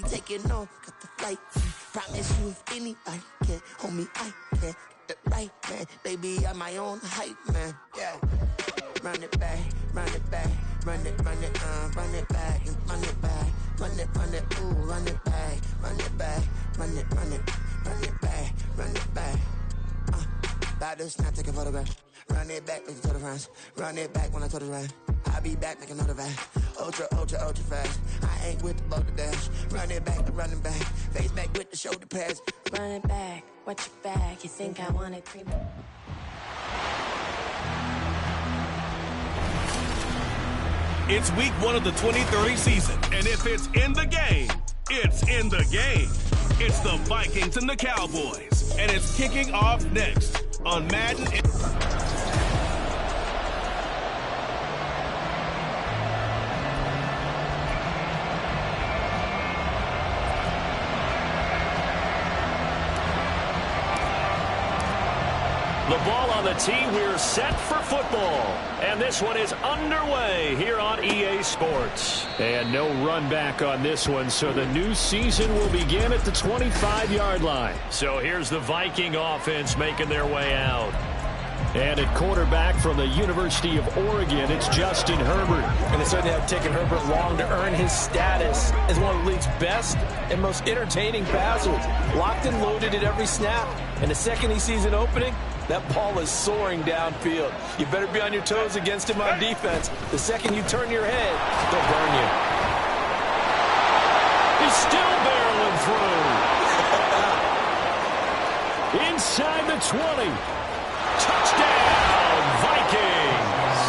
we taking off, got the flight. Promise you if anybody can hold me, I can get it right, man. Baby, I'm my own hype, man. Yeah. Run it back, run it back, run it back, and run it back, run it, ooh, run it back, run it back, run it back, run it back. About to snap, take a photograph. Run it back, make it to the friends. Run it back when I told it right. I'll be back, make another back. Ultra fast. I ain't with the boulder dash. Run it back, running back. Face back with the shoulder pads. Run it back, watch your back. You think I want it creep? It's week 1 of the 2030 season, and if it's in the game, it's in the game. It's the Vikings and the Cowboys, and it's kicking off next on Madden. The ball on the tee, we're set for football. And this one is underway here on EA Sports. And no run back on this one, so the new season will begin at the 25-yard line. So here's the Viking offense making their way out. And at quarterback from the University of Oregon, it's Justin Herbert. And it certainly had taken Herbert long to earn his status as one of the league's best and most entertaining passers. Locked and loaded at every snap. And the second he sees an opening, that ball is soaring downfield. You better be on your toes against him on defense. The second you turn your head, they'll burn you. He's still barreling through. Inside the 20. Touchdown, Vikings.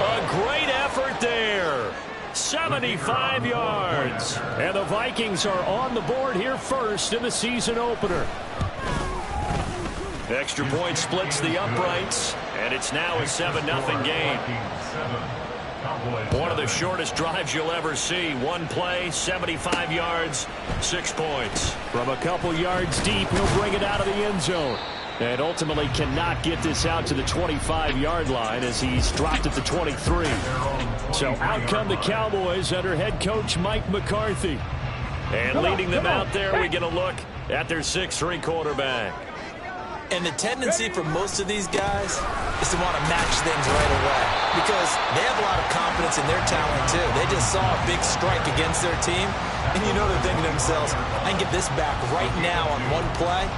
A great effort there. 75 yards. And the Vikings are on the board here first in the season opener. Extra point splits the uprights, and it's now a 7-0 game. One of the shortest drives you'll ever see. One play, 75 yards, 6 points. From a couple yards deep, he'll bring it out of the end zone. And ultimately cannot get this out to the 25-yard line as he's dropped at the 23. So out come the Cowboys under head coach Mike McCarthy. And leading them out there, we get a look at their 6'3 quarterback. And the tendency for most of these guys is to want to match things right away because they have a lot of confidence in their talent too. They just saw a big strike against their team, and you know they're thinking to themselves, I can get this back right now on one play.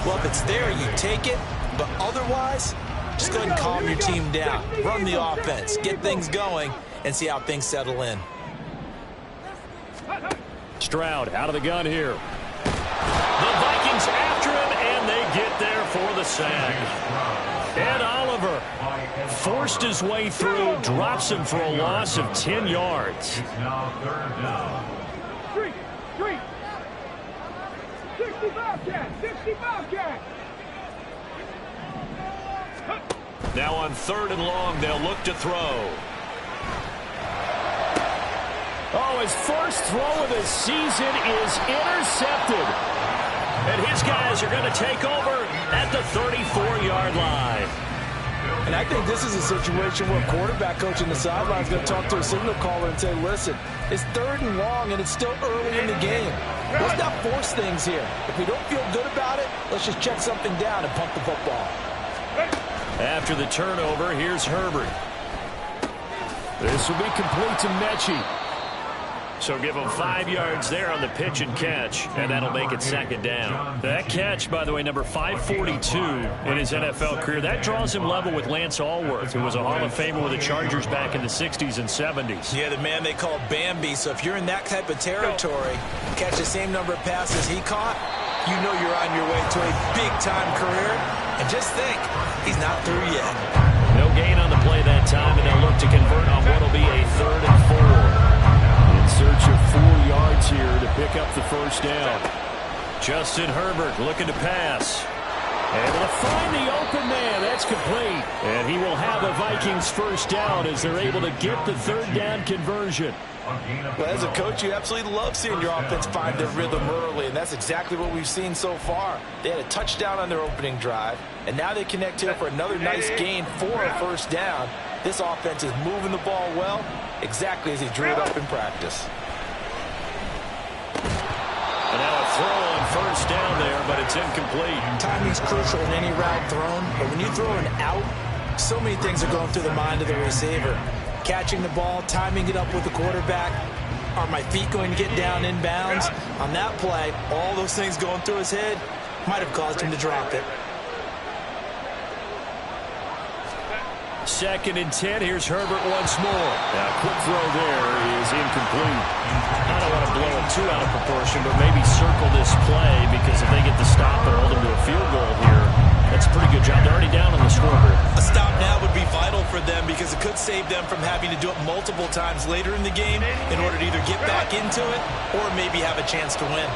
Well, if it's there, you take it, but otherwise, just go ahead and calm your team down. Run the offense, get things going, and see how things settle in. Stroud out of the gun here. The Vikings after him, and they get there for the sack. Ed Oliver forced his way through, drops him for a loss of 10 yards. 60 Bobcat. Now on 3rd and long, they'll look to throw. Oh, his first throw of the season is intercepted. And his guys are going to take over at the 34-yard line. And I think this is a situation where a quarterback coach in the sideline is going to talk to a signal caller and say, listen, it's 3rd and long and it's still early in the game. Let's not force things here. If we don't feel good about it, let's just check something down and punt the football. After the turnover, here's Herbert. This will be complete to Mechie. So give him 5 yards there on the pitch and catch, and that'll make it 2nd down. That catch, by the way, number 542 in his NFL career, that draws him level with Lance Allworth, who was a Hall of Famer with the Chargers back in the 60s and 70s. Yeah, the man they call Bambi. So if you're in that type of territory, catch the same number of passes he caught, you know you're on your way to a big-time career. And just think, he's not through yet. No gain on the play that time, and they'll look to convert on what will be a 3rd and 4. Search of 4 yards here to pick up the first down. Justin Herbert looking to pass. Able to find the open man. That's complete. And he will have the Vikings first down as they're able to get the 3rd down conversion. Well, as a coach, you absolutely love seeing your offense find their rhythm early, and that's exactly what we've seen so far. They had a touchdown on their opening drive, and now they connect here for another nice gain for a first down. This offense is moving the ball well, exactly as he drew it up in practice. throw on first down there, but it's incomplete. Timing's crucial in any route thrown, but when you throw an out, so many things are going through the mind of the receiver. Catching the ball, timing it up with the quarterback. Are my feet going to get down in bounds? On that play, all those things going through his head might have caused him to drop it. 2nd and 10. Here's Herbert once more. Now, quick throw there is incomplete. I don't want to blow it too out of proportion, but maybe circle this play, because if they get the stop and hold them to a field goal here, that's a pretty good job. They're already down on the scoreboard. A stop now would be vital for them, because it could save them from having to do it multiple times later in the game in order to either get back into it or maybe have a chance to win.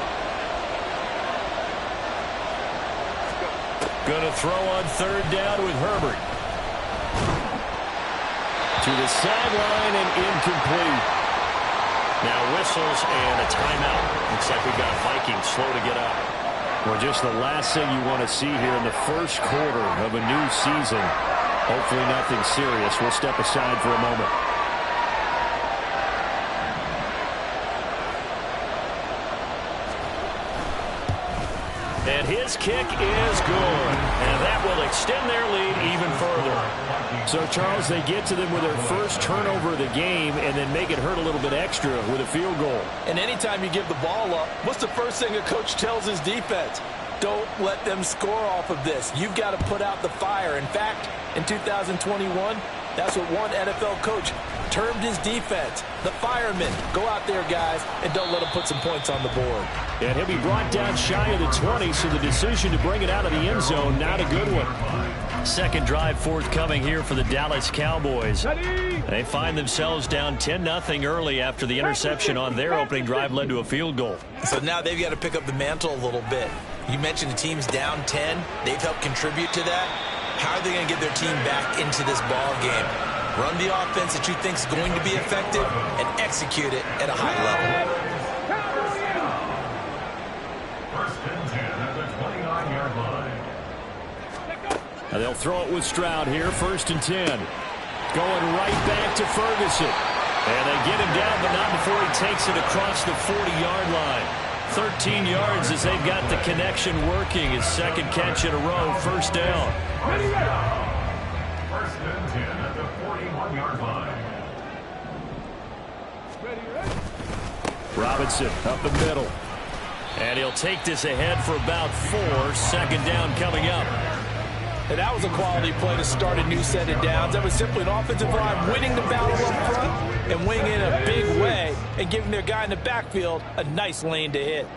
Going to throw on 3rd down with Herbert. To the sideline and incomplete. Now whistles and a timeout. Looks like we got Vikings slow to get up. Well, just the last thing you want to see here in the first quarter of a new season. Hopefully nothing serious. We'll step aside for a moment. And his kick is good. And that will extend their lead even further. So, Charles, they get to them with their first turnover of the game and then make it hurt a little bit extra with a field goal. And anytime you give the ball up, what's the first thing a coach tells his defense? Don't let them score off of this. You've got to put out the fire. In fact, in 2021, that's what one NFL coach termed his defense, the firemen. Go out there, guys, and don't let them put some points on the board. And he'll be brought down shy of the 20, so the decision to bring it out of the end zone, not a good one. Second drive forthcoming here for the Dallas Cowboys. They find themselves down 10-0 early after the interception on their opening drive led to a field goal. So now they've got to pick up the mantle a little bit. You mentioned the team's down 10. They've helped contribute to that. How are they going to get their team back into this ball game? Run the offense that you think is going to be effective and execute it at a high level. First and 10 at the 29-yard line. Now they'll throw it with Stroud here, 1st and 10. Going right back to Ferguson. And they get him down, but not before he takes it across the 40-yard line. 13 yards as they've got the connection working. His 2nd catch in a row, 1st down. First and 10 at the 41-yard line. Robinson up the middle. And he'll take this ahead for about 4. 2nd down coming up. And that was a quality play to start a new set of downs. That was simply an offensive line winning the battle up front and winning in a big way and giving their guy in the backfield a nice lane to hit.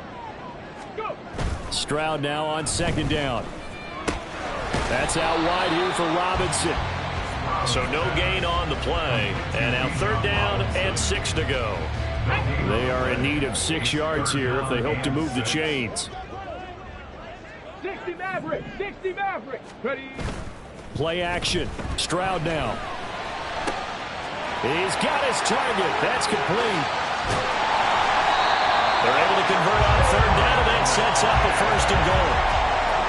Stroud now on 2nd down. That's out wide here for Robinson. So no gain on the play. And now 3rd down and 6 to go. They are in need of 6 yards here if they hope to move the chains. 60 Maverick, 60 Maverick. Ready. Play action. Stroud now. He's got his target. That's complete. They're able to convert on 3rd down, and that sets up a 1st and goal.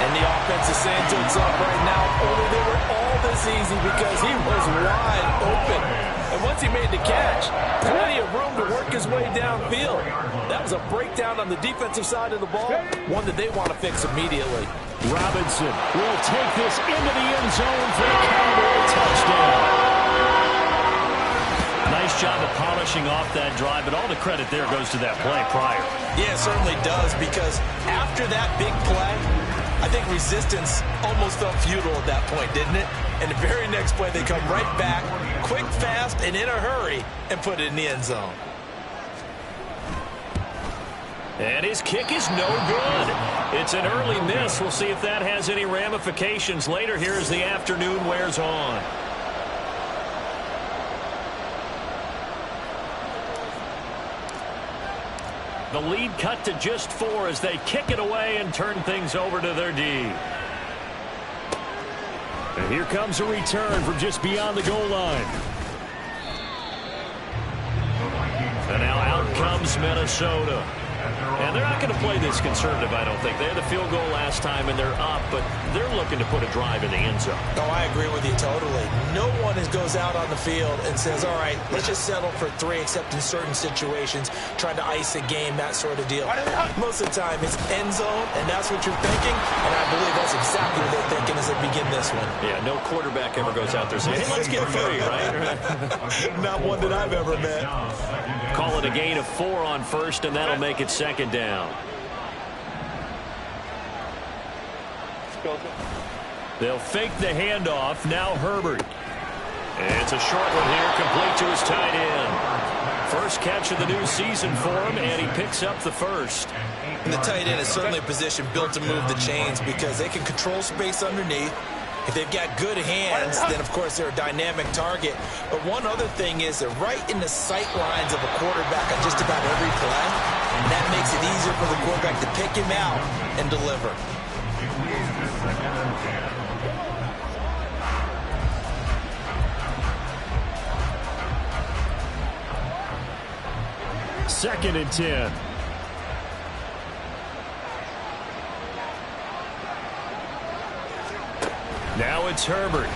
And the offense is saying to itself right now, only they were all this easy because he was wide open. And once he made the catch, plenty of room to work his way downfield. That was a breakdown on the defensive side of the ball, one that they want to fix immediately. Robinson will take this into the end zone for a Cowboy touchdown. Nice job of polishing off that drive, but all the credit there goes to that play prior. Yeah, it certainly does, because after that big play, I think resistance almost felt futile at that point, didn't it? And the very next play, they come right back, quick, fast, and in a hurry, and put it in the end zone. And his kick is no good. It's an early miss. We'll see if that has any ramifications later here as the afternoon wears on. The lead cut to just 4 as they kick it away and turn things over to their D. And here comes a return from just beyond the goal line. And now out comes Minnesota. And they're not going to play this conservative, I don't think. They had the field goal last time, and they're up, but they're looking to put a drive in the end zone. Oh, I agree with you totally. No one goes out on the field and says, all right, let's just settle for 3, except in certain situations, trying to ice a game, that sort of deal. Most of the time, it's end zone, and that's what you're thinking, and I believe that's exactly what they're thinking as they begin this one. Yeah, no quarterback ever goes out there saying, hey, let's get 3, right? Not one that I've ever met. Call it a gain of 4 on first, and that'll make it second down. They'll fake the handoff. Now Herbert. It's a short one here, complete to his tight end. First catch of the new season for him, and he picks up the first. And the tight end is certainly a position built to move the chains because they can control space underneath. If they've got good hands, then, of course, they're a dynamic target. But one other thing is they're right in the sight lines of a quarterback on just about every play. And that makes it easier for the quarterback to pick him out and deliver. Second and 10. Now it's Herbert.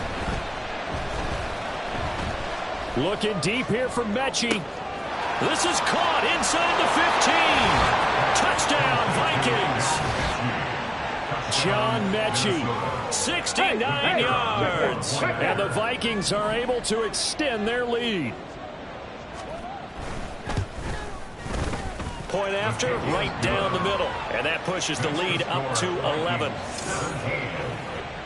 Looking deep here for Mechie. This is caught inside the 15. Touchdown, Vikings. John Mechie, 69 yards. And the Vikings are able to extend their lead. Point after, right down the middle. And that pushes the lead up to 11.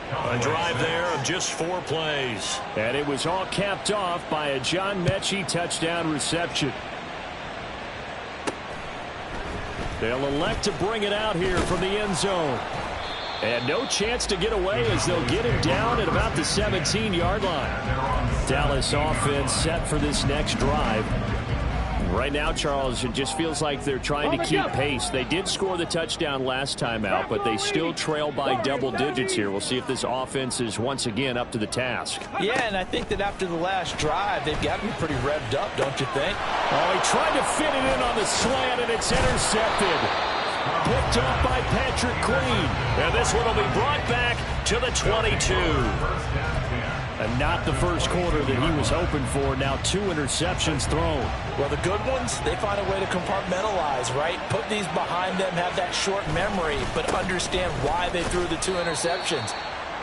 A drive there of just 4 plays. And it was all capped off by a John Mechie touchdown reception. They'll elect to bring it out here from the end zone. And no chance to get away as they'll get him down at about the 17-yard line. Dallas offense set for this next drive. Right now, Charles, it just feels like they're trying to keep pace. They did score the touchdown last time out, but they still trail by double digits here. We'll see if this offense is once again up to the task. Yeah, and I think that after the last drive, they've got to be pretty revved up, don't you think? Oh, he tried to fit it in on the slant, and it's intercepted. Picked off by Patrick Queen. And this one will be brought back to the 22. And not the first quarter that he was hoping for. Now 2 interceptions thrown. Well, the good ones, they find a way to compartmentalize, right? Put these behind them, have that short memory, but understand why they threw the 2 interceptions.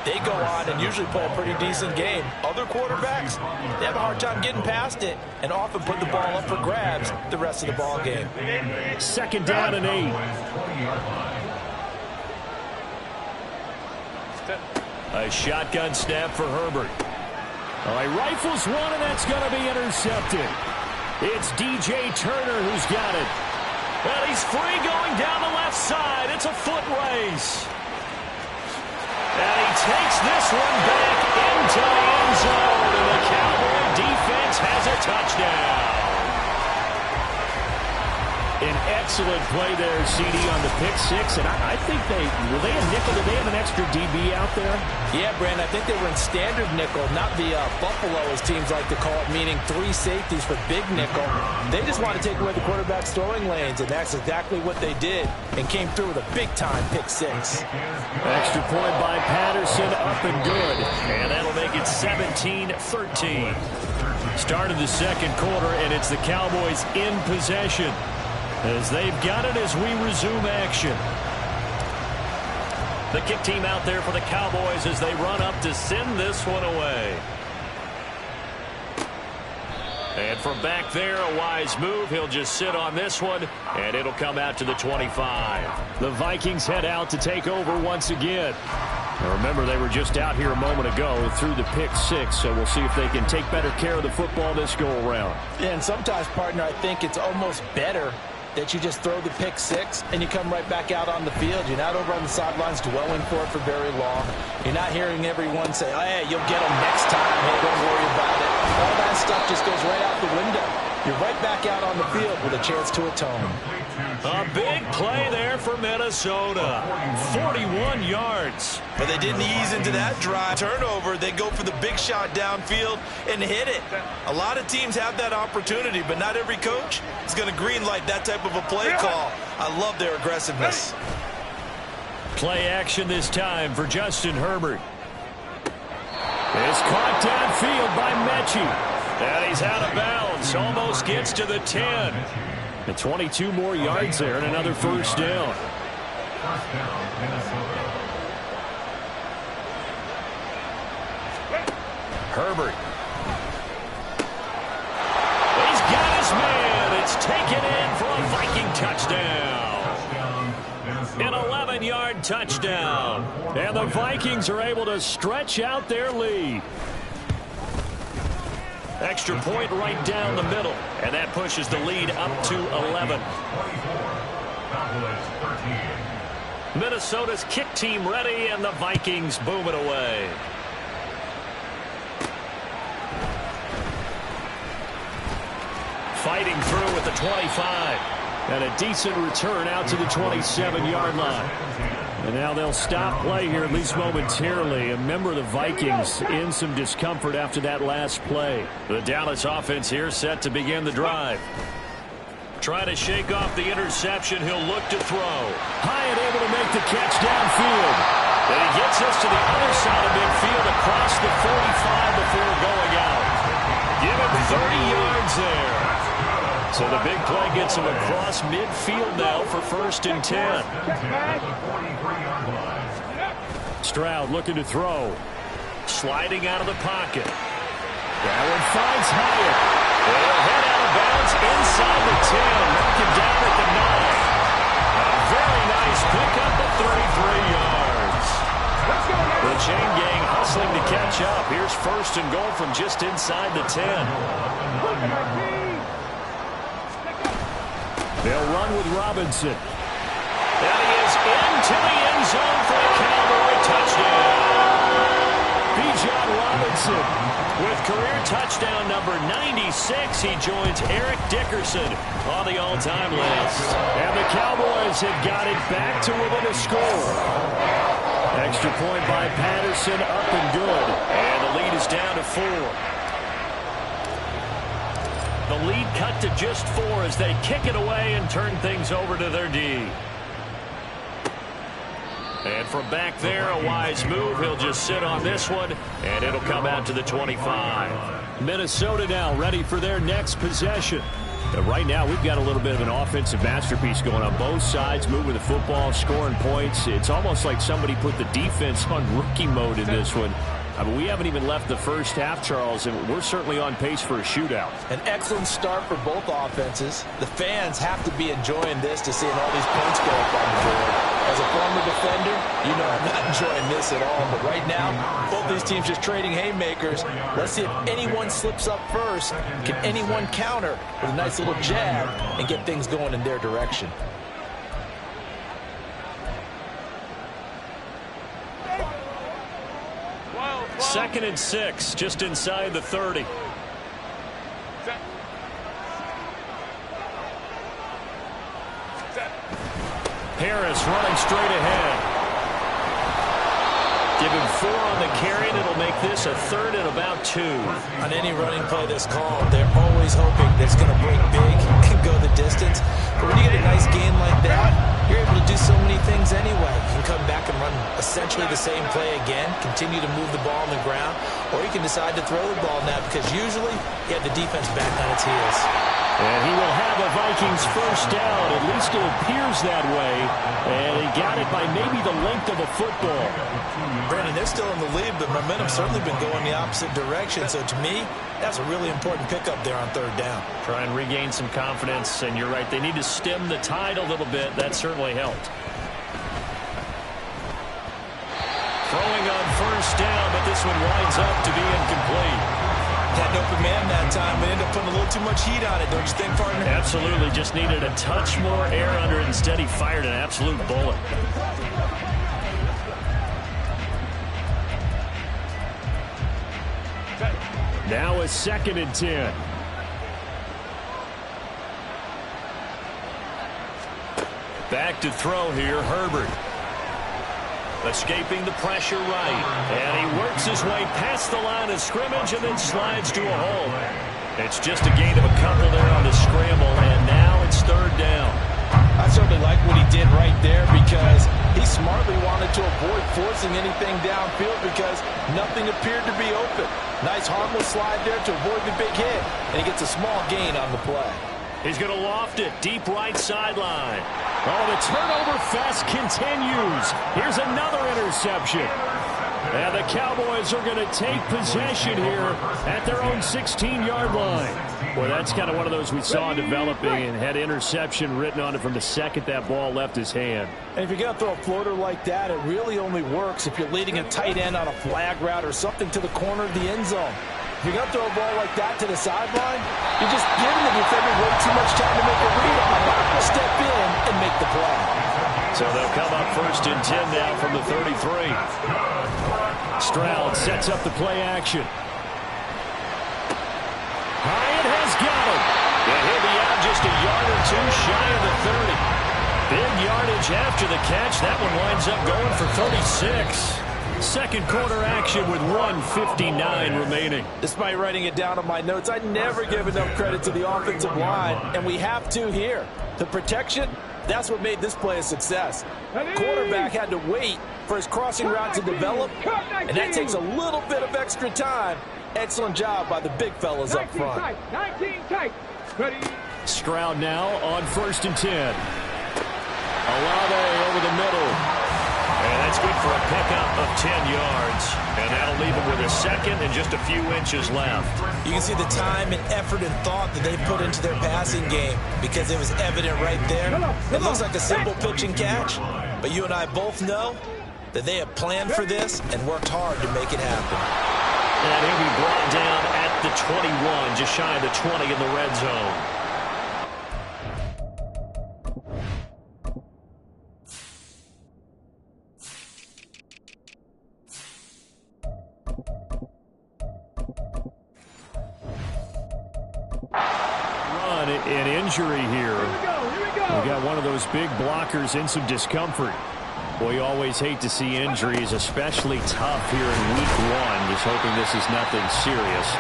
They go on and usually play a pretty decent game. Other quarterbacks, they have a hard time getting past it and often put the ball up for grabs the rest of the ball game. Second down and 8. A shotgun snap for Herbert. All right, rifles one, and that's going to be intercepted. It's DJ Turner who's got it. Well, he's free going down the left side. It's a foot race. And he takes this one back into the end zone, and the Cowboy defense has a touchdown. An excellent play there, CD, on the pick 6. And I think were they a nickel? Did they have an extra DB out there? Yeah, Brand, I think they were in standard nickel, not the Buffalo, as teams like to call it, meaning 3 safeties for big nickel. They just want to take away the quarterback's throwing lanes, and that's exactly what they did and came through with a big-time pick 6. Extra point by Patterson, up and good. And that'll make it 17-13. Start of the second quarter, and it's the Cowboys in possession, as they've got it as we resume action. The kick team out there for the Cowboys as they run up to send this one away. And from back there, a wise move. He'll just sit on this one, and it'll come out to the 25. The Vikings head out to take over once again. Now remember, they were just out here a moment ago through the pick 6, so we'll see if they can take better care of the football this go-around. And sometimes, partner, I think it's almost better that you just throw the pick 6 and you come right back out on the field. You're not over on the sidelines dwelling for it for very long. You're not hearing everyone say, oh, hey, you'll get them next time. Hey, don't worry about it. All that stuff just goes right out the window. you're right back out on the field with a chance to atone. A big play there for Minnesota. 41 yards. But they didn't ease into that drive. Turnover, they go for the big shot downfield and hit it. A lot of teams have that opportunity, but not every coach is going to green light that type of a play call. I love their aggressiveness. Play action this time for Justin Herbert. It's caught downfield by Mechie. And he's out of bounds. Almost gets to the 10. And 22 more yards there and another first down. Herbert. He's got his man. It's taken in for a Viking touchdown. An 11-yard touchdown. And the Vikings are able to stretch out their lead. Extra point right down the middle. And that pushes the lead up to 11. Minnesota's kick team ready, and the Vikings boom it away. Fighting through at the 25. And a decent return out to the 27-yard line. And now they'll stop play here, at least momentarily. A member of the Vikings in some discomfort after that last play. The Dallas offense here set to begin the drive. Trying to shake off the interception. He'll look to throw. Hyatt able to make the catch downfield. And he gets us to the other side of midfield across the 45 before going out. Give him 30 yards there. So the big play gets him across midfield now for 1st and 10. Stroud looking to throw. Sliding out of the pocket. That one finds Hyatt. They'll head out of bounds inside the 10. Knock it down at the 9. A very nice pickup at 33 yards. The chain gang hustling to catch up. Here's 1st and goal from just inside the 10. They'll run with Robinson. And he is into the end zone for a Cowboy touchdown. Bijan Robinson with career touchdown number 96. He joins Eric Dickerson on the all-time list. And the Cowboys have got it back to within a score. Extra point by Patterson, up and good. And the lead is down to 4. The lead cut to just 4 as they kick it away and turn things over to their D. And from back there, a wise move. He'll just sit on this one, and it'll come out to the 25. Minnesota now ready for their next possession. Right now, we've got a little bit of an offensive masterpiece going on both sides, moving the football, scoring points. It's almost like somebody put the defense on rookie mode in this one. I mean, we haven't even left the first half, Charles, and we're certainly on pace for a shootout. An excellent start for both offenses. The fans have to be enjoying this to seeing all these points go up on the board. As a former defender, you know I'm not enjoying this at all. But right now, both these teams just trading haymakers. Let's see if anyone slips up first. Can anyone counter with a nice little jab and get things going in their direction? Second and 6, just inside the 30. Harris running straight ahead. Give him 4 on the carry, and it'll make this a 3rd and about 2. On any running play that's called, they're always hoping that it's going to break big and go the distance. But when you get a nice gain like that, you're able to do so many things anyway. You can come back and run essentially the same play again, continue to move the ball on the ground, or you can decide to throw the ball now because usually you have the defense back on its heels. And he will have a Vikings first down. At least it appears that way. And he got it by maybe the length of a football. Brandon, they're still in the lead, but momentum's certainly been going the opposite direction. So to me, that's a really important pickup there on 3rd down. Try and regain some confidence. And you're right, they need to stem the tide a little bit. That certainly helped. Throwing on 1st down, but this one winds up to be incomplete. Had an open man that time, but ended up putting a little too much heat on it, don't you think, partner? Absolutely. Just needed a touch more air under it. Instead, he fired an absolute bullet. Now a 2nd and 10. Back to throw here, Herbert. Escaping the pressure right. And he works his way past the line of scrimmage and then slides to a hole. It's just a gain of a couple there on the scramble, and now it's third down. I certainly like what he did right there because he smartly wanted to avoid forcing anything downfield because nothing appeared to be open. Nice harmless slide there to avoid the big hit, and he gets a small gain on the play. He's going to loft it, deep right sideline. Oh, the turnover fest continues. Here's another interception. And the Cowboys are going to take possession here at their own 16-yard line. Well, that's kind of one of those we saw developing and had interception written on it from the second that ball left his hand. And if you're going to throw a floater like that, it really only works if you're leading a tight end on a flag route or something to the corner of the end zone. If you're going to throw a ball like that to the sideline, you're just giving the defender way too much time to make a read on it. Step in and make the play. So they'll come up 1st and 10 now from the 33. Stroud sets up the play action. Hyatt has got him. And he'll be out just a yard or two shy of the 30. Big yardage after the catch. That one winds up going for 36. Second quarter action with 1:59 remaining. Despite writing it down on my notes, I never give enough credit to the offensive line, and we have to here. The protection, that's what made this play a success. Quarterback had to wait for his crossing route to develop, and that takes a little bit of extra time. Excellent job by the big fellas up front. 19 tight. Ready. Stroud now on 1st and 10. Olave over the middle. And that's good for a pickup of 10 yards. And that'll leave him with a second and just a few inches left. You can see the time and effort and thought that they put into their passing game because it was evident right there. It looks like a simple pitch and catch, but you and I both know that they have planned for this and worked hard to make it happen. And he'll be brought down at the 21, just shy of the 20 in the red zone. An injury here. We got one of those big blockers in some discomfort. Boy, you always hate to see injuries, especially tough here in week 1. Just hoping this is nothing serious.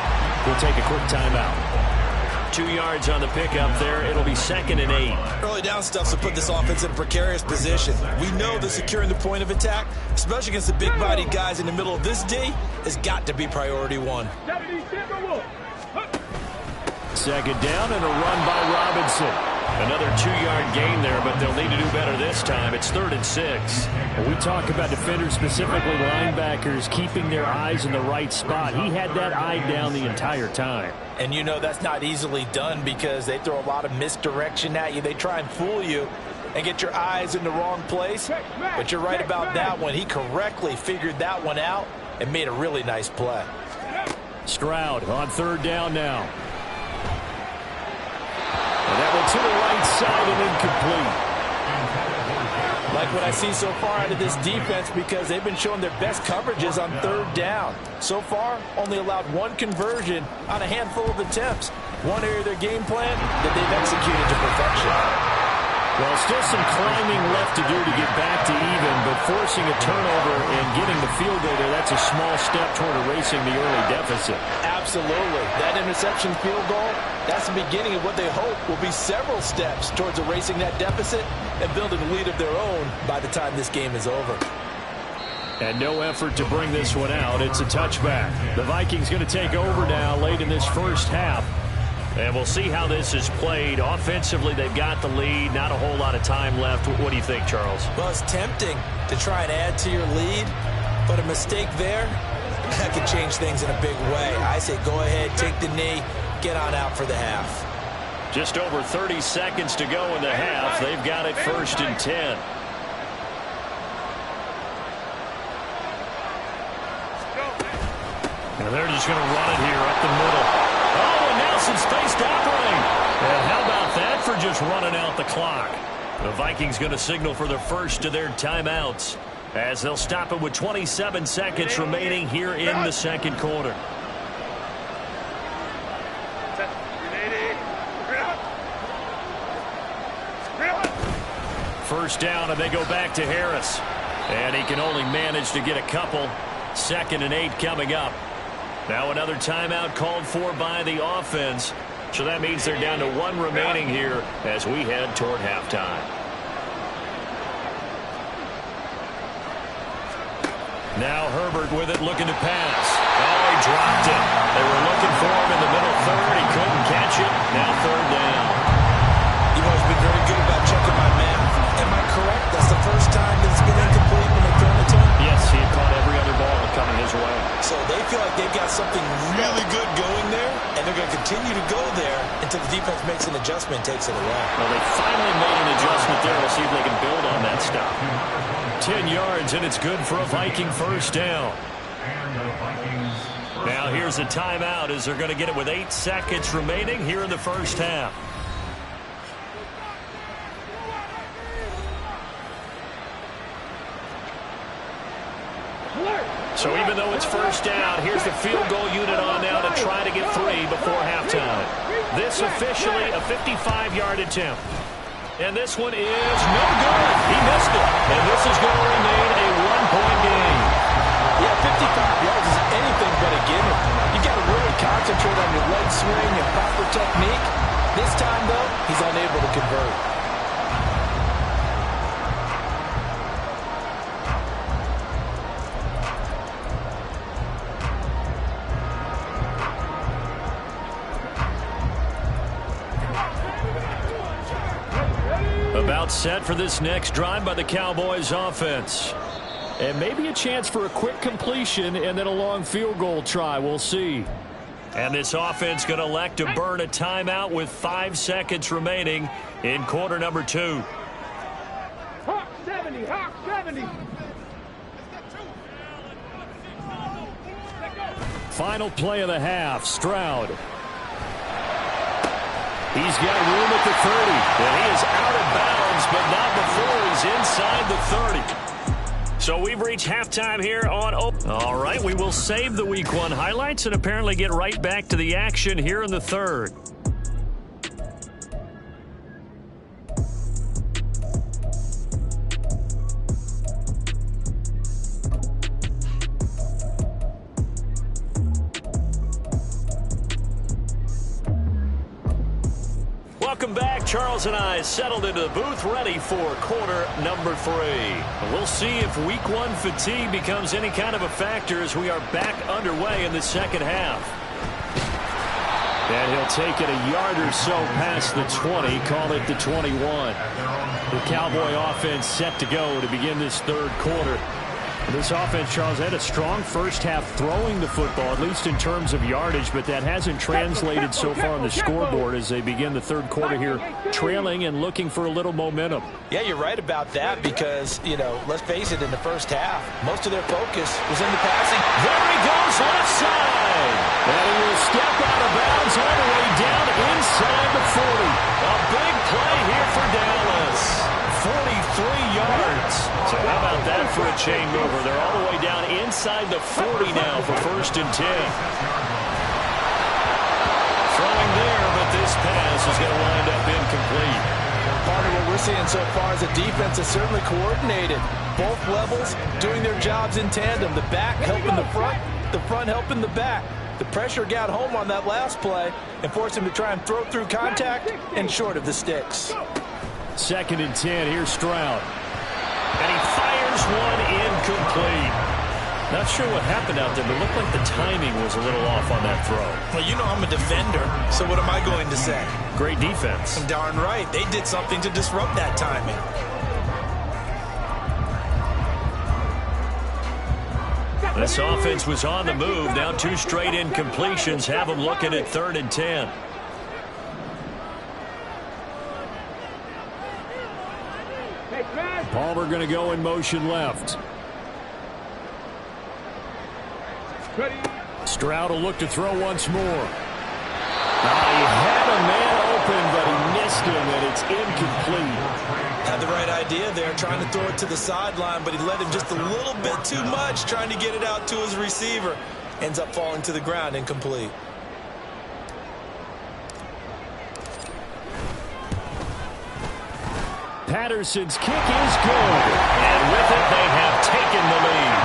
We'll take a quick timeout. 2 yards on the pickup there. It'll be 2nd and 8. Early down stuff to put this offense in a precarious position. We know that securing the point of attack, especially against the big-bodied guys in the middle of this D, has got to be priority 1. 2nd down and a run by Robinson. Another 2-yard gain there, but they'll need to do better this time. It's 3rd and 6. When we talk about defenders, specifically linebackers, keeping their eyes in the right spot. He had that eye down the entire time. And you know that's not easily done because they throw a lot of misdirection at you. They try and fool you and get your eyes in the wrong place. But you're right about that one. He correctly figured that one out and made a really nice play. Stroud on 3rd down now. And that one to the right side and incomplete. Like what I see so far out of this defense because they've been showing their best coverages on 3rd down. So far, only allowed 1 conversion on a handful of attempts. One area of their game plan that they've executed to perfection. Well, still some climbing left to do to get back to even, but forcing a turnover and getting the field goal there, that's a small step toward erasing the early deficit. Absolutely. That interception field goal, that's the beginning of what they hope will be several steps towards erasing that deficit and building a lead of their own by the time this game is over. And no effort to bring this one out. It's a touchback. The Vikings going to take over now late in this first half. And we'll see how this is played. Offensively, they've got the lead. Not a whole lot of time left. What do you think, Charles? Well, it's tempting to try and add to your lead, but a mistake there, that could change things in a big way. I say go ahead, take the knee, get on out for the half. Just over 30 seconds to go in the half. They've got it 1st and 10. And they're just going to run it here up the middle. Oh, and Nelson's spaced operating. And how about that for just running out the clock? The Vikings going to signal for the first of their timeouts as they'll stop it with 27 seconds remaining here in the second quarter. First down, and they go back to Harris. And he can only manage to get a couple. 2nd and 8 coming up. Now another timeout called for by the offense. So that means they're down to 1 remaining here as we head toward halftime. Now Herbert with it, looking to pass. Oh, he dropped it. They were looking for him in the middle third. He couldn't catch it. Now 3rd down. You've always been very good about checking my math. Am I correct? That's the first time that it's been incomplete when they've thrown it to him? Yes, he had caught every other ball coming his way. So they feel like they've got something really good going there, and they're going to continue to go there until the defense makes an adjustment and takes it away. Well, they finally made an adjustment there. We'll see if they can build on that stop. 10 yards, and it's good for a Viking first down. Now here's a timeout as they're going to get it with 8 seconds remaining here in the first half. So even though it's first down, here's the field goal unit on now to try to get 3 before halftime. This officially a 55-yard attempt. And this one is no good. He missed it. And this is going to remain a 1-point game. Yeah, 55 yards is anything but a gimme. You've got to really concentrate on your leg swing and proper technique. This time, though, he's unable to convert. About set for this next drive by the Cowboys offense. And maybe a chance for a quick completion and then a long field goal try. We'll see. And this offense going to elect to burn a timeout with 5 seconds remaining in quarter number 2. Hawk 70, Hawk 70. Final play of the half, Stroud. He's got room at the 30, and he is out of bounds, but not before he's inside the 30. So we've reached halftime here on All right, we will save the Week 1 highlights and apparently get right back to the action here in the third. Welcome back. Charles and I settled into the booth, ready for quarter number 3. We'll see if Week 1 fatigue becomes any kind of a factor as we are back underway in the second half. And he'll take it a yard or so past the 20, call it the 21. The Cowboy offense set to go to begin this third quarter. This offense, Charles, had a strong first half throwing the football, at least in terms of yardage, but that hasn't translated so far on the scoreboard as they begin the third quarter here, trailing and looking for a little momentum. Yeah, you're right about that because, you know, let's face it, in the first half, most of their focus was in the passing. There he goes, left side. And he will step out of bounds all the way down inside the 40. A big play here for Dallas. 43 yards. So how about that for a chain mover? They're all the way down inside the 40 now for 1st and 10. Throwing there, but this pass is going to wind up incomplete. Part of what we're seeing so far is the defense is certainly coordinated. Both levels doing their jobs in tandem. The back helping the front helping the back. The pressure got home on that last play and forced him to try and throw through contact and short of the sticks. 2nd and 10, here's Stroud. And he fires one incomplete. Not sure what happened out there, but it looked like the timing was a little off on that throw. Well, you know I'm a defender, so what am I going to say? Great defense. Darn right. They did something to disrupt that timing. This offense was on the move. Now 2 straight incompletions have them looking at 3rd and 10. Palmer going to go in motion left. Stroud will look to throw once more. He had a man open, but he missed him, and it's incomplete. Had the right idea there, trying to throw it to the sideline, but he led him just a little bit too much, trying to get it out to his receiver. Ends up falling to the ground, incomplete. Patterson's kick is good. And with it, they have taken the lead.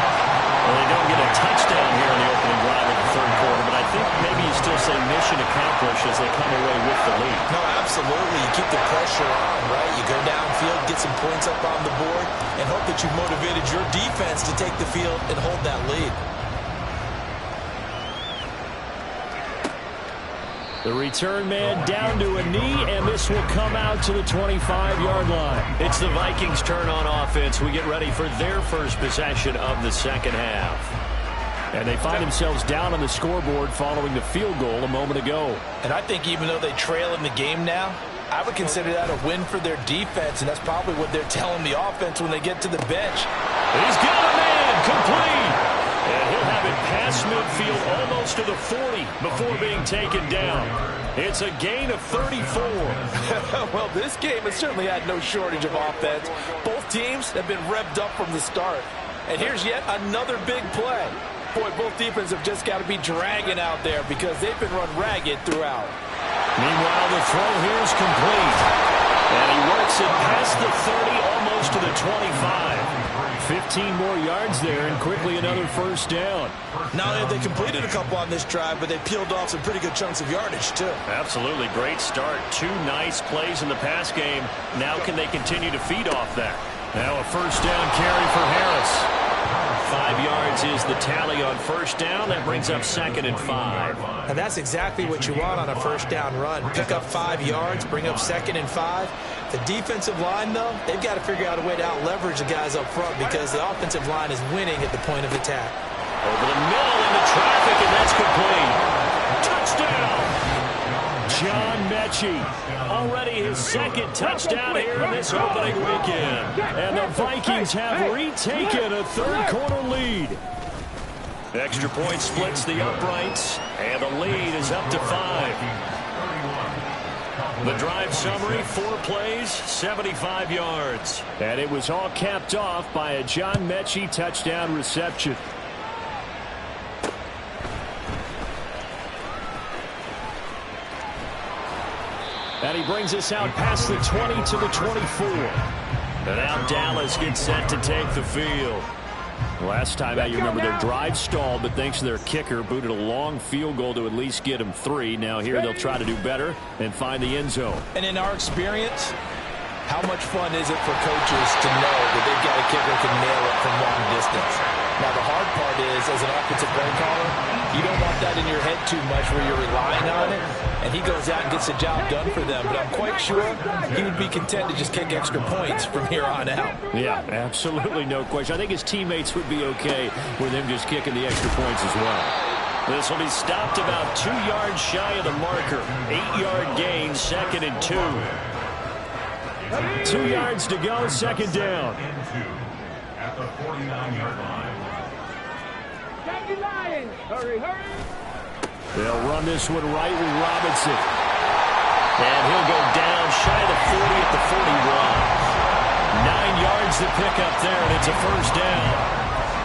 Well, they don't get a touchdown here in the opening drive of the third quarter, but I think maybe you still say mission accomplished as they come away with the lead. No, absolutely. You keep the pressure on, right? You go downfield, get some points up on the board, and hope that you've motivated your defense to take the field and hold that lead. The return man down to a knee, and this will come out to the 25-yard line. It's the Vikings' turn on offense. We get ready for their first possession of the second half. And they find themselves down on the scoreboard following the field goal a moment ago. And I think even though they trail in the game now, I would consider that a win for their defense, and that's probably what they're telling the offense when they get to the bench. He's got a man complete. And he'll have it past midfield almost to the 40 before being taken down. It's a gain of 34. Well, this game has certainly had no shortage of offense. Both teams have been revved up from the start. And here's yet another big play. Boy, both defenses have just got to be dragging out there because they've been run ragged throughout. Meanwhile, the throw here is complete. And he works it past the 30, almost to the 25. 15 more yards there, and quickly another first down. Not only have they completed a couple on this drive, but they peeled off some pretty good chunks of yardage, too. Absolutely. Great start. 2 nice plays in the pass game. Now can they continue to feed off that? Now a first down carry for Harris. 5 yards is the tally on first down. That brings up 2nd and 5. And that's exactly what you want on a first down run. Pick up 5 yards, bring up 2nd and 5. The defensive line, though, they've got to figure out a way to out-leverage the guys up front because the offensive line is winning at the point of attack. Over the middle into traffic, and that's complete. Touchdown! John Mechie, already his 2nd touchdown here in this opening weekend. And the Vikings have retaken a third-quarter lead. Extra point splits the uprights, and the lead is up to 5. The drive summary, 4 plays, 75 yards. And it was all capped off by a John Mechie touchdown reception. And he brings us out past the 20 to the 24. And now Dallas gets set to take the field. Last time out, you remember their drive stalled, but thanks to their kicker, booted a long field goal to at least get them 3. Now here they'll try to do better and find the end zone. And in our experience, how much fun is it for coaches to know that they've got a kicker who can nail it from long distance? Now, the hard part is, as an offensive play caller, you don't want that in your head too much where you're relying on it, and he goes out and gets the job done for them. But I'm quite sure he would be content to just kick extra points from here on out. Yeah, absolutely no question. I think his teammates would be okay with him just kicking the extra points as well. This will be stopped about 2 yards shy of the marker. 8-yard gain, 2nd and 2. 2 yards to go, 2nd down. At the 49-yard line. Lions, hurry, hurry. They'll run this one right with Robinson. And he'll go down shy of the 40 at the 41. 9 yards to pick up there, and it's a first down.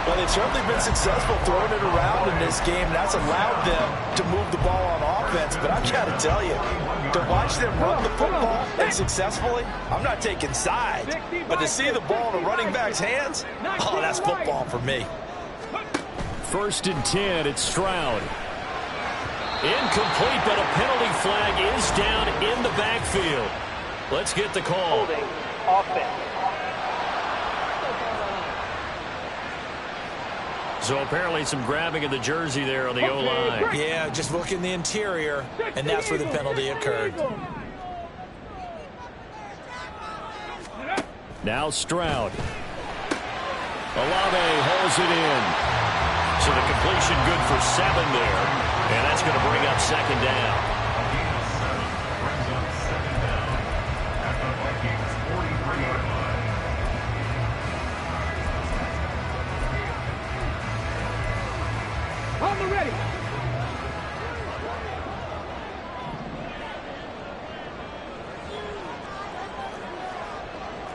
Well, they've certainly been successful throwing it around in this game. That's allowed them to move the ball on offense. But I've got to tell you, to watch them run the football and successfully, I'm not taking sides. But to see the ball in the running back's hands, oh, that's football for me. 1st and 10, it's Stroud. Incomplete, but a penalty flag is down in the backfield. Let's get the call. Holding offense. So apparently some grabbing of the jersey there on the O-line. Yeah, just look in the interior, and that's where the penalty occurred. Now Stroud. Olave holds it in. So the completion good for 7 there. And that's going to bring up 2nd down. Brings up 2nd down at the Vikings 43-yard line. On the ready.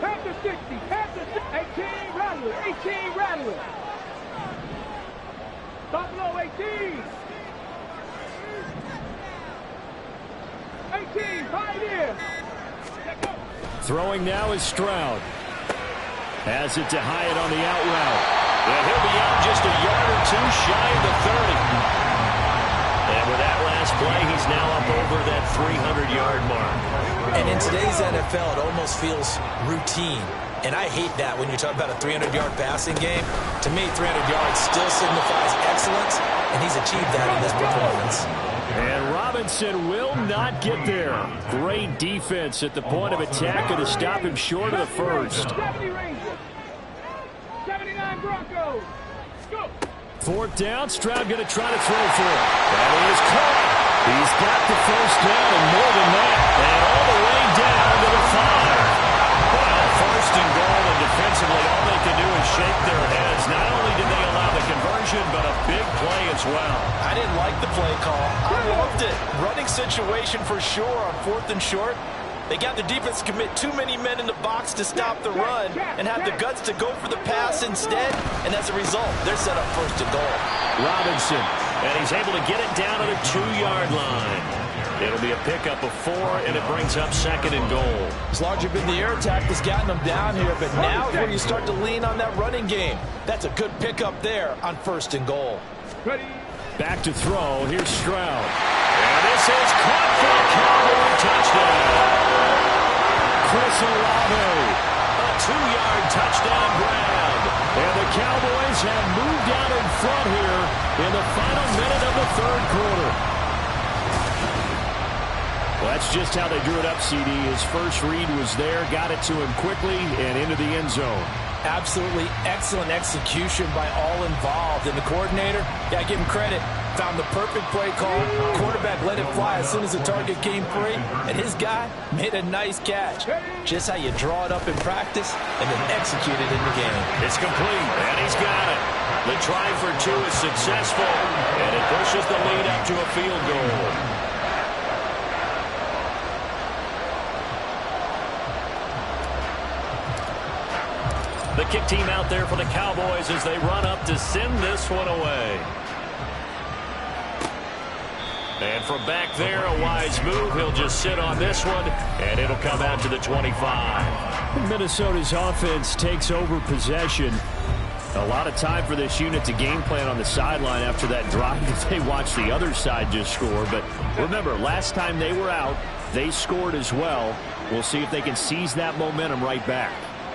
Pass the 60, pass the 18, Rattler, 18, Rattler. Stop low, 18. 18, Pioneer. Throwing now is Stroud. Has it to Hyatt on the out route. And he'll be out just a yard or two shy of the 30. And with that last play, he's now up over that 300-yard mark. And in today's NFL, it almost feels routine. And I hate that when you talk about a 300-yard passing game. To me, 300 yards still signifies excellence, and he's achieved that in this performance. And Robinson will not get there. Great defense at the point of attack to stop him short of the first. 70 Rangers. 79 Broncos. Go. Fourth down, Stroud going to try to throw for it. That is caught. He's got the first down and more than that. And all the way down to the 5. Well, first and goal, and defensively all they can do is shake their heads. Not only did they allow the conversion, but a big play as well. I didn't like the play call. I loved it. Running situation for sure on 4th and short. They got the defense to commit too many men in the box to stop the run and have the guts to go for the pass instead. And as a result, they're set up first and goal. Robinson, and he's able to get it down to the 2-yard line. It'll be a pickup of 4, and it brings up 2nd and goal. It's largely been the air attack that's gotten them down here, but now is where you start to lean on that running game. That's a good pickup there on 1st and goal. Ready. Back to throw. Here's Stroud. And this is caught for a Cowboy touchdown. Chris Olave, a 2-yard touchdown grab. And the Cowboys have moved out in front here in the final minute of the 3rd quarter. Well, that's just how they drew it up, CD. His first read was there, got it to him quickly, and into the end zone. Absolutely excellent execution by all involved. And the coordinator, yeah, give him credit, found the perfect play call. Quarterback let it fly as soon as the target came free, and his guy made a nice catch. Just how you draw it up in practice and then execute it in the game. It's complete, and he's got it. The try for 2 is successful, and it pushes the lead up to a field goal. The kick team out there for the Cowboys as they run up to send this one away. And from back there, a wise move. He'll just sit on this one, and it'll come out to the 25. Minnesota's offense takes over possession. A lot of time for this unit to game plan on the sideline after that drive that they watched the other side just score. But remember, last time they were out, they scored as well. We'll see if they can seize that momentum right back.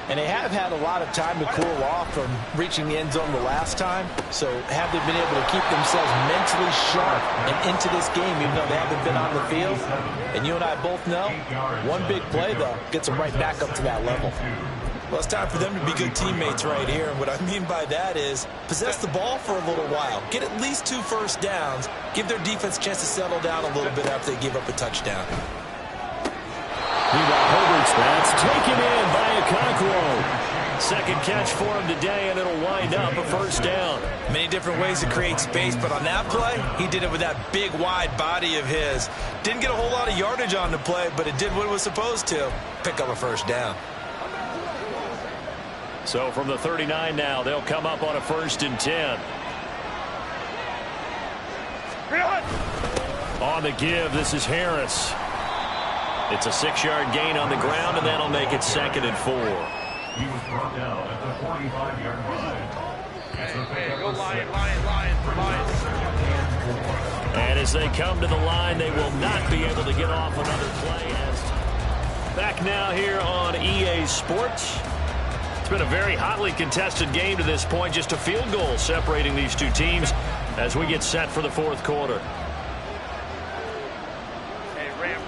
And they have had a lot of time to cool off from reaching the end zone the last time. So have they been able to keep themselves mentally sharp and into this game, even though they haven't been on the field? And you and I both know, one big play, though, gets them right back up to that level. Well, it's time for them to be good teammates right here. And what I mean by that is possess the ball for a little while. Get at least 2 first downs. Give their defense a chance to settle down a little bit after they give up a touchdown. Meanwhile, Herbert's that's taken in by Okonkwo. Second catch for him today, and it'll wind up a first down. Many different ways to create space, but on that play, he did it with that big, wide body of his. Didn't get a whole lot of yardage on the play, but it did what it was supposed to. Pick up a first down. So from the 39 now, they'll come up on a 1st and 10. On the give, this is Harris. It's a 6-yard gain on the ground, and that'll make it 2nd and 4. He was brought down at the 45-yard line. Hey, go Lion. And as they come to the line, they will not be able to get off another play. Back now here on EA Sports. It's been a very hotly contested game to this point. Just a field goal separating these two teams as we get set for the 4th quarter. Hey, Ram.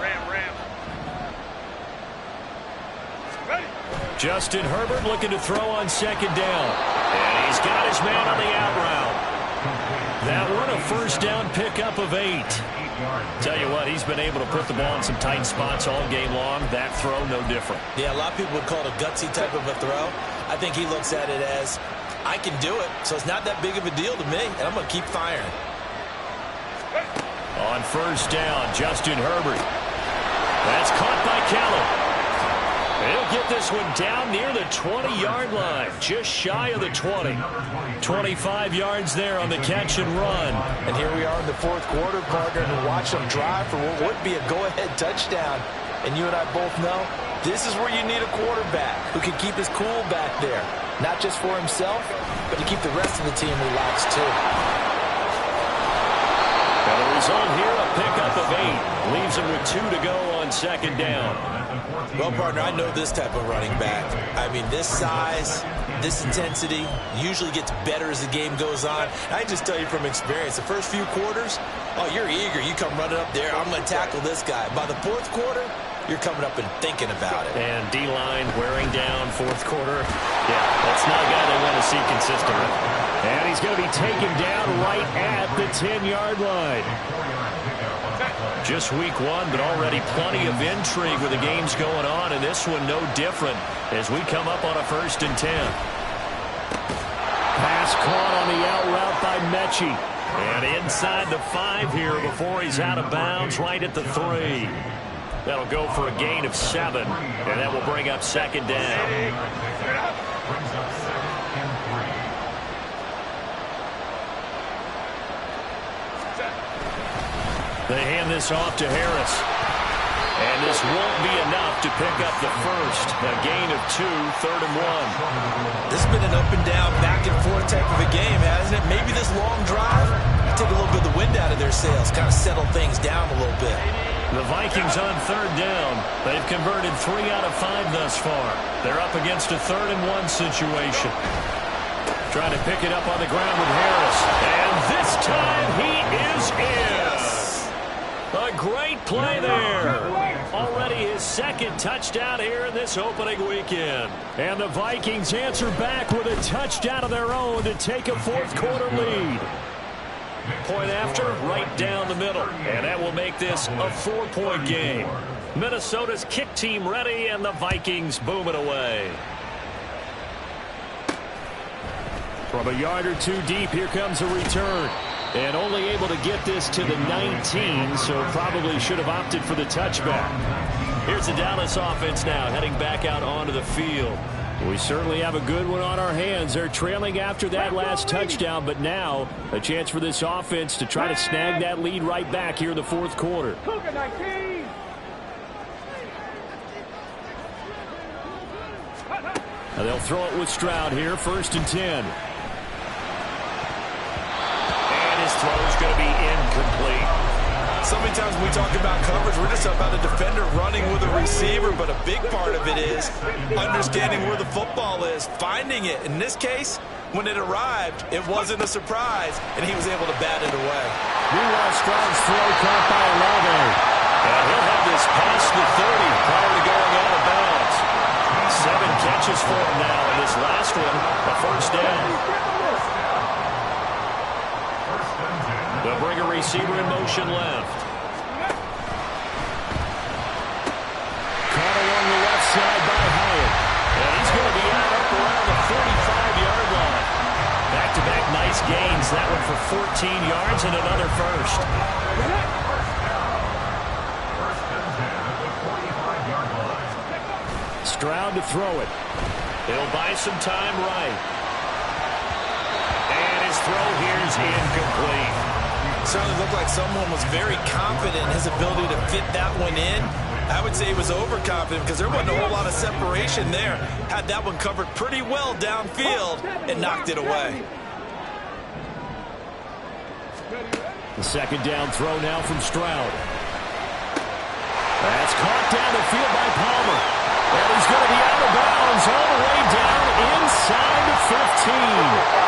Justin Herbert looking to throw on 2nd down. And he's got his man on the out route. That one a first down pickup of 8. Tell you what, he's been able to put the ball in some tight spots all game long. That throw, no different. Yeah, a lot of people would call it a gutsy type of a throw. I think he looks at it as, I can do it, so it's not that big of a deal to me, and I'm going to keep firing. On first down, Justin Herbert. That's caught by Kelley. He'll get this one down near the 20-yard line, just shy of the 20. 25 yards there on the catch and run. And here we are in the 4th quarter, partner, and watch them drive for what would be a go-ahead touchdown. And you and I both know This is where you need a quarterback who can keep his cool back there. Not just for himself, but to keep the rest of the team relaxed too. And the result here, a pickup of 8. Leaves him with 2 to go on second down. Well, partner, I know this type of running back. I mean, this size, this intensity usually gets better as the game goes on. I just tell you from experience, the first few quarters, oh, you're eager. You come running up there, I'm going to tackle this guy. By the fourth quarter, you're coming up and thinking about it. And D-line wearing down fourth quarter. Yeah, that's not a guy they want to see consistently. And he's going to be taken down right at the 10-yard line. Just week 1, but already plenty of intrigue with the games going on, and this one no different as we come up on a 1st and 10. Pass caught on the out route by Mechie. And inside the 5 here before he's out of bounds, right at the 3. That'll go for a gain of 7, and that will bring up second down. They hand this off to Harris. And this won't be enough to pick up the first. A gain of 2, 3rd and 1. This has been an up and down, back and forth type of a game, hasn't it? Maybe this long drive take a little bit of the wind out of their sails, kind of settle things down a little bit. The Vikings on 3rd down. They've converted 3 out of 5 thus far. They're up against a 3rd and 1 situation. Trying to pick it up on the ground with Harris. And this time he is in. A great play there. Already his 2nd touchdown here in this opening weekend. And the Vikings answer back with a touchdown of their own to take a 4th quarter lead. Point after, right down the middle. And that will make this a 4-point game. Minnesota's kick team ready, and the Vikings boom it away. From a yard or 2 deep, here comes a return. And only able to get this to the 19, so probably should have opted for the touchback. Here's the Dallas offense now, heading back out onto the field. We certainly have a good one on our hands. They're trailing after that last touchdown, but now a chance for this offense to try to snag that lead right back here in the 4th quarter. Now they'll throw it with Stroud here, 1st and 10. His throw is going to be incomplete. So many times when we talk about coverage, we're just about a defender running with a receiver, but a big part of it is understanding where the football is, finding it. In this case, when it arrived, it wasn't a surprise, and he was able to bat it away. Meanwhile, Stroud's throw caught by Olave. And he'll have this past the 30 prior to going out of bounds. 7 catches for him now, and this last one, a 1st down. They'll bring a receiver in motion left. Caught along the left side by Hyatt. And he's going to be out up around the 45-yard line. Back-to-back nice gains. That one for 14 yards and another first. Stroud to throw it. He'll buy some time right. And his throw here is incomplete. Certainly looked like someone was very confident in his ability to fit that one in. I would say he was overconfident because there wasn't a whole lot of separation there. Had that one covered pretty well downfield and knocked it away. The 2nd down throw now from Stroud. That's caught down the field by Palmer. And he's going to be out of bounds all the way down inside the 15.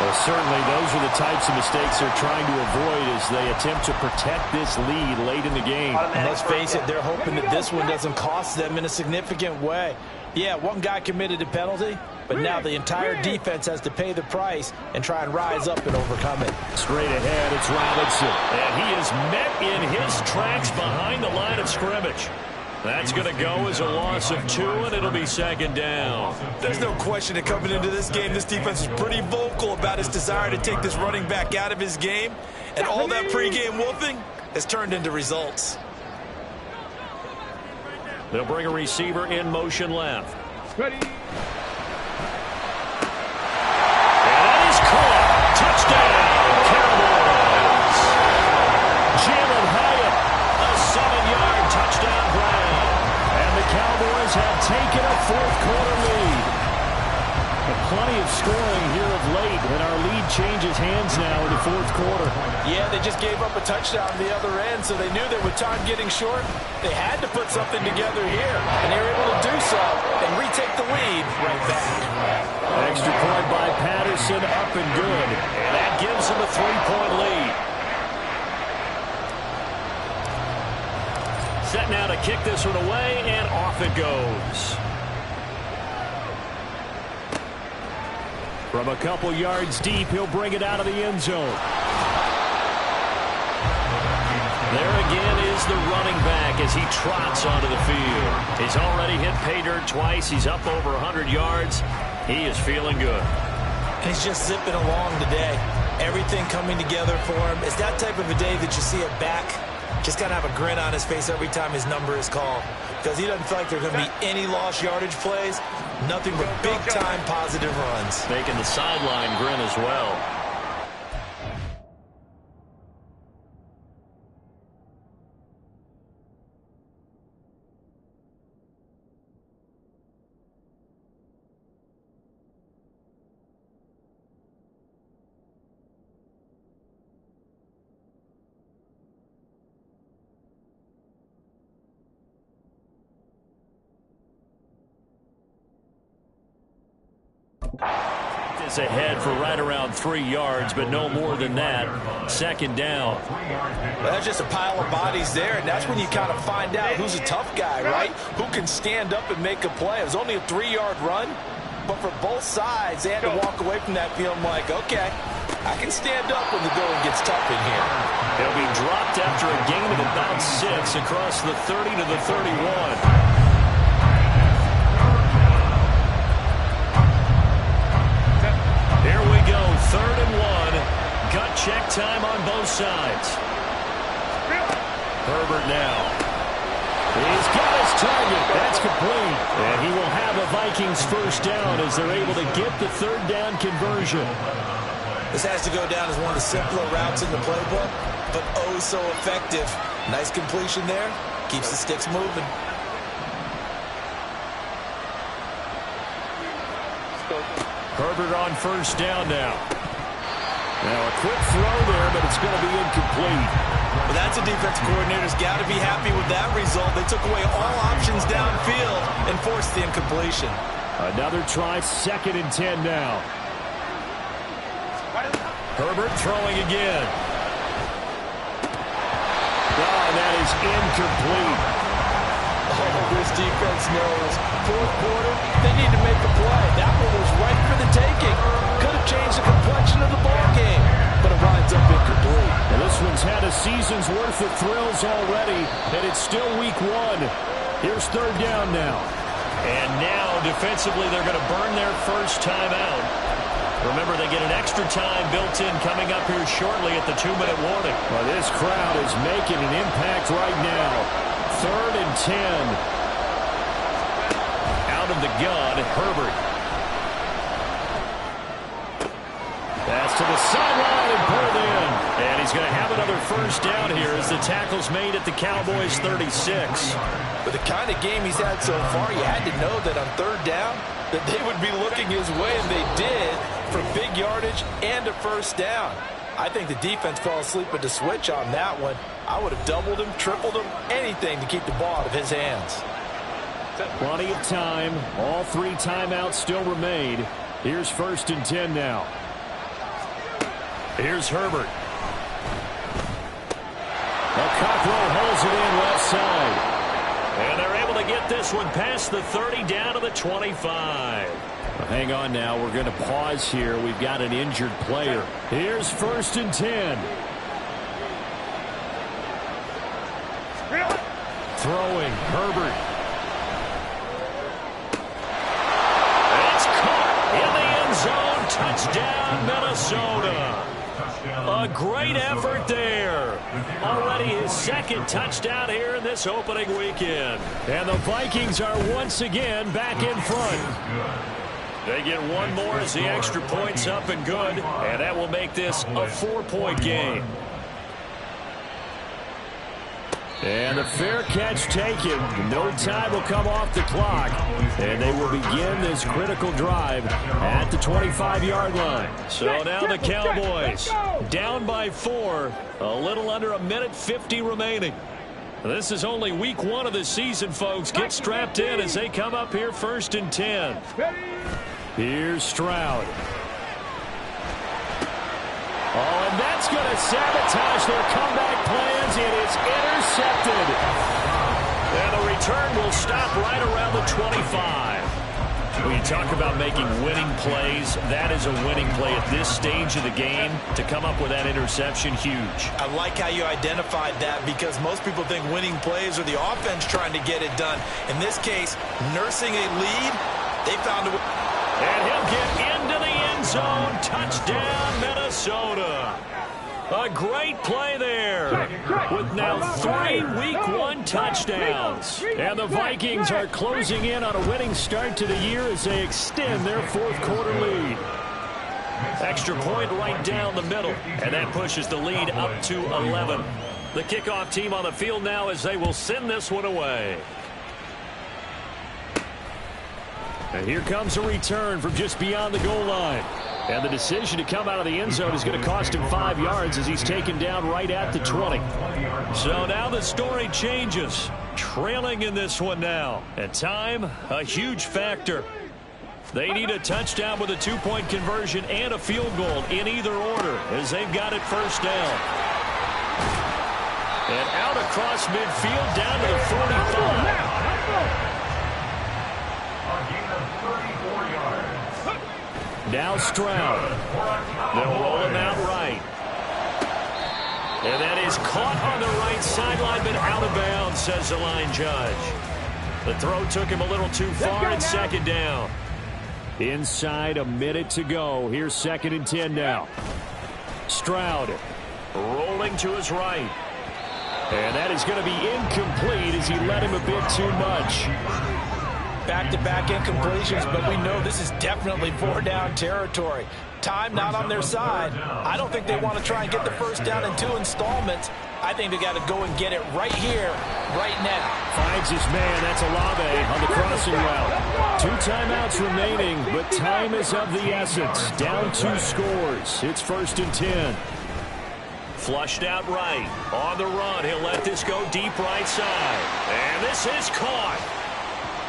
Well, certainly those are the types of mistakes they're trying to avoid as they attempt to protect this lead late in the game. And let's face it, they're hoping that this one doesn't cost them in a significant way. Yeah, one guy committed a penalty, but now the entire defense has to pay the price and try and rise up and overcome it. Straight ahead, it's Robinson. And he is met in his tracks behind the line of scrimmage. That's going to go as a loss of 2, and it'll be 2nd down. There's no question that coming into this game, this defense is pretty vocal about its desire to take this running back out of his game. And all that pregame wolfing has turned into results. They'll bring a receiver in motion left. Ready. And that is caught. Touchdown, Cowboys. taken a fourth-quarter lead. But plenty of scoring here of late, and our lead changes hands now in the fourth quarter. Yeah, they just gave up a touchdown on the other end, so they knew that with time getting short, they had to put something together here, and they were able to do so and retake the lead right back. Extra point by Patterson, up and good, and that gives them a 3-point lead. Set now to kick this one away, and off it goes. From a couple yards deep, he'll bring it out of the end zone. There again is the running back as he trots onto the field. He's already hit pay dirt twice. He's up over 100 yards. He is feeling good. And he's just zipping along today. Everything coming together for him. It's that type of a day that you see a back just kind of have a grin on his face every time his number is called. Because he doesn't feel like there are going to be any lost yardage plays. Nothing but big-time positive runs. Making the sideline grin as well. Is ahead for right around 3 yards, but no more than that. Second down. Well, that's just a pile of bodies there, and that's when you kind of find out who's a tough guy, right? Who can stand up and make a play. It was only a 3-yard run, but for both sides, they had to walk away from that feeling like, okay, I can stand up when the going gets tough in here. He'll be dropped after a gain of about 6 across the 30 to the 31. Here we go, 3rd and 1. Gut check time on both sides. Herbert now. He's got his target. That's complete. And he will have a Vikings first down as they're able to get the 3rd down conversion. This has to go down as one of the simpler routes in the playbook, but oh so effective. Nice completion there. Keeps the sticks moving. Herbert on first down now. Now a quick throw there, but it's going to be incomplete. Well, that's a defense coordinator's got to be happy with that result. They took away all options downfield and forced the incompletion. Another try, 2nd and 10 now. Herbert throwing again. Oh, and that is incomplete. Oh, this defense knows. 4th quarter, they need to make a play. That one was right for the taking. Could have changed the complexion of the ball game, but it winds up incomplete. And this one's had a season's worth of thrills already, and it's still week 1. Here's 3rd down now. And now, defensively, they're going to burn their first timeout. Remember, they get an extra time built in coming up here shortly at the 2-minute warning. Well, this crowd is making an impact right now. 3rd and 10. Out of the gun, Herbert. Pass to the sideline and pulled in. And he's going to have another first down here as the tackle's made at the Cowboys' 36. With the kind of game he's had so far, you had to know that on 3rd down that they would be looking his way, and they did, for big yardage and a first down. I think the defense fell asleep at the switch on that one. I would have doubled him, tripled him, anything to keep the ball out of his hands. Plenty of time. All 3 timeouts still remain. Here's 1st and 10 now. Here's Herbert. Cockrell holds it in left side. And they're able to get this one past the 30 down to the 25. Well, hang on now. We're going to pause here. We've got an injured player. Here's 1st and 10. Throwing, Herbert. It's caught in the end zone. Touchdown, Minnesota. A great effort there. Already his 2nd touchdown here in this opening weekend. And the Vikings are once again back in front. They get one more as the extra point's up and good. And that will make this a 4-point game. And the fair catch taken. No time will come off the clock. And they will begin this critical drive at the 25-yard line. So now the Cowboys down by 4. A little under a minute 50 remaining. This is only week 1 of the season, folks. Get strapped in as they come up here 1st and 10. Here's Stroud. Oh, and that's going to sabotage their comeback plans. It is intercepted. And the return will stop right around the 25. When you talk about making winning plays, that is a winning play at this stage of the game. To come up with that interception, huge. I like how you identified that, because most people think winning plays are the offense trying to get it done. In this case, nursing a lead, they found a way. And he'll get into the end zone. Touchdown, Minnesota. A great play there with now 3 week 1 touchdowns. And the Vikings are closing in on a winning start to the year as they extend their 4th quarter lead. Extra point right down the middle, and that pushes the lead up to 11. The kickoff team on the field now as they will send this one away. And here comes a return from just beyond the goal line. And the decision to come out of the end zone is going to cost him 5 yards as he's taken down right at the 20. So now the story changes. Trailing in this one now. And time, a huge factor. They need a touchdown with a 2-point conversion and a field goal in either order as they've got it 1st down. And out across midfield down to the 45. Now Stroud. They'll roll him out right. And that is caught on the right sideline, but out of bounds, says the line judge. The throw took him a little too far, and 2nd down. Inside a minute to go. Here's 2nd and 10 now. Stroud rolling to his right. And that is going to be incomplete as he led him a bit too much. Back-to-back incompletions, but we know this is definitely 4-down territory. Time not on their side. I don't think they want to try and get the 1st down in 2 installments. I think they got to go and get it right here, right now. Finds his man. That's Olave on the crossing route. 2 timeouts remaining, but time is of the essence. Down 2 scores. It's 1st and 10. Flushed out right. On the run. He'll let this go deep right side. And this is caught.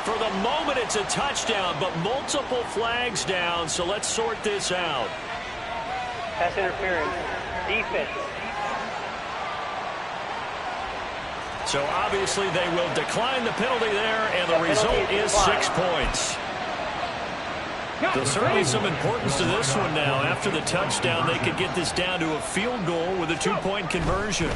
For the moment, it's a touchdown, but multiple flags down, so let's sort this out. Pass interference. Defense. So obviously they will decline the penalty there, and the result is 6 points. There's certainly some importance to this one now. After the touchdown, they could get this down to a field goal with a 2-point conversion.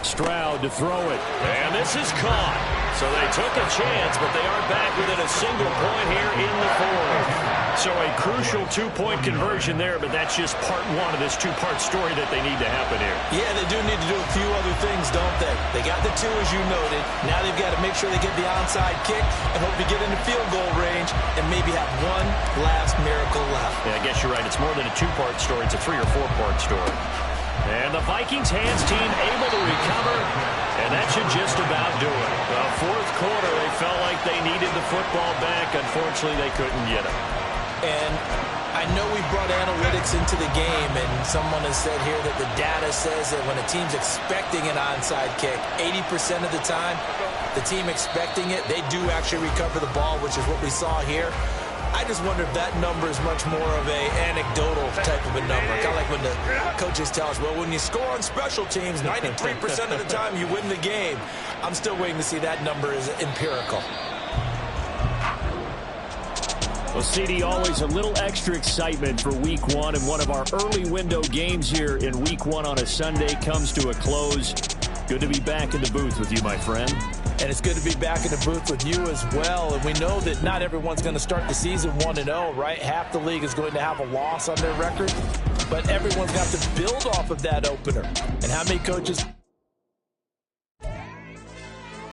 Stroud to throw it. And this is caught. So they took a chance, but they are back within a single point here in the 4th. So a crucial 2-point conversion there, but that's just part 1 of this 2-part story that they need to happen here. Yeah, they do need to do a few other things, don't they? They got the 2, as you noted. Now they've got to make sure they get the onside kick and hope to get into field goal range and maybe have one last miracle left. Yeah, I guess you're right. It's more than a 2-part story. It's a 3- or 4-part story. And the Vikings hands team able to recover, and that should just about do it. The 4th quarter, they felt like they needed the football back. Unfortunately, they couldn't get it. And I know we brought analytics into the game, and someone has said here that the data says that when a team's expecting an onside kick, 80% of the time, the team expecting it, they do actually recover the ball, which is what we saw here. I just wonder if that number is much more of a anecdotal type of a number. Kind of like when the coaches tell us, well, when you score on special teams, 93% of the time you win the game. I'm still waiting to see that number is empirical. Well, CD, always a little extra excitement for week 1, and one of our early window games here in week 1 on a Sunday comes to a close. Good to be back in the booth with you, my friend. And it's good to be back in the booth with you as well. And we know that not everyone's going to start the season 1-0, right? Half the league is going to have a loss on their record. But everyone's got to build off of that opener. And how many coaches